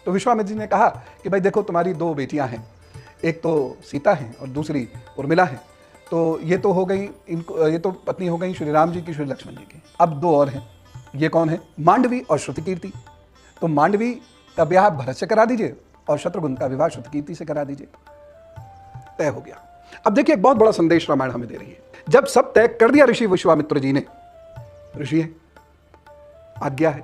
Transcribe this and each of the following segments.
तो विश्वामित्र जी ने कहा कि भाई देखो, तुम्हारी 2 बेटियां हैं, एक तो सीता है और दूसरी उर्मिला है, तो ये तो हो गई, इनको ये तो पत्नी हो गई श्री राम जी की, श्री लक्ष्मण जी की। अब 2 और हैं, ये कौन है? मांडवी और श्रुतिकीर्ति। तो मांडवी का ब्याह भरत से करा दीजिए और शत्रुघ्न का विवाह श्रुतिकीर्ति से करा दीजिए। तय हो गया। अब देखिए, एक बहुत बड़ा संदेश रामायण हमें दे रही है। जब सब तय कर दिया ऋषि विश्वामित्र जी ने, ऋषि है, आज्ञा है,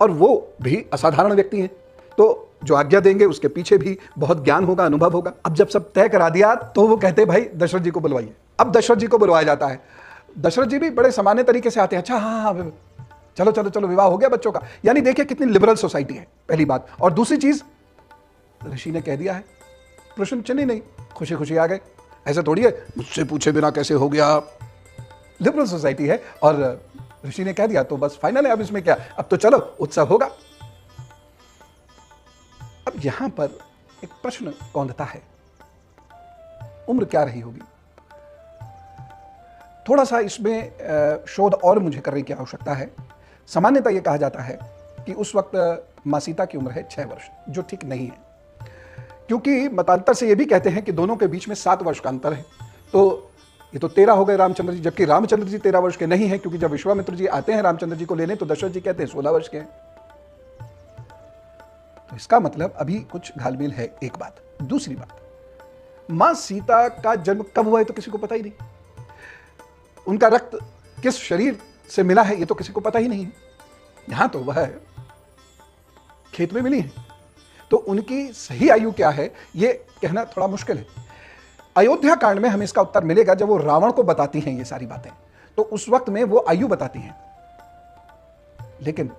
और वो भी असाधारण व्यक्ति हैं, तो जो आज्ञा देंगे उसके पीछे भी बहुत ज्ञान होगा, अनुभव होगा। अब जब सब तय करा दिया तो वो कहते भाई दशरथ जी को बुलवाइए। अब दशरथ जी को बुलवाया जाता है। दशरथ जी भी बड़े सामान्य तरीके से आते हैं, अच्छा हाँ हाँ चलो चलो चलो, विवाह हो गया बच्चों का। यानी देखिए कितनी लिबरल सोसाइटी है, पहली बात। और दूसरी चीज, ऋषि ने कह दिया है, प्रश्न चिन्ह नहीं, खुशी खुशी आ गए। ऐसा थोड़ी है मुझसे पूछे बिना कैसे हो गया। लिबरल सोसाइटी है और ऋषि ने कह दिया तो बस फाइनल है। अब इसमें क्या, अब तो चलो उत्सव होगा। अब यहां पर एक प्रश्न कौंधता है, उम्र क्या रही होगी? थोड़ा सा इसमें शोध और मुझे करने की आवश्यकता है। सामान्यतः यह कहा जाता है कि उस वक्त मां सीता की उम्र है 6 वर्ष, जो ठीक नहीं है, क्योंकि मतांतर से यह भी कहते हैं कि दोनों के बीच में 7 वर्ष का अंतर है। तो ये तो 13 हो गए रामचंद्र जी, जबकि रामचंद्र जी 13 वर्ष के नहीं है, क्योंकि जब विश्वामित्र जी आते हैं रामचंद्र जी को लेने तो दशरथ जी कहते हैं 16 वर्ष के हैं। तो इसका मतलब अभी कुछ घालमेल है, एक बात। दूसरी बात, मां सीता का जन्म कब हुआ है तो किसी को पता ही नहीं। उनका रक्त किस शरीर से मिला है ये तो किसी को पता ही नहीं है। यहां तो वह खेत में मिली है, तो उनकी सही आयु क्या है ये कहना थोड़ा मुश्किल है। अयोध्या कांड में हमें इसका उत्तर मिलेगा जब वो रावण को बताती हैं ये सारी बातें, तो उस वक्त में वो आयु बताती हैं। लेकिन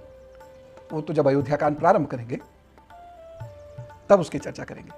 वो तो जब अयोध्या कांड प्रारंभ करेंगे तब उसकी चर्चा करेंगे।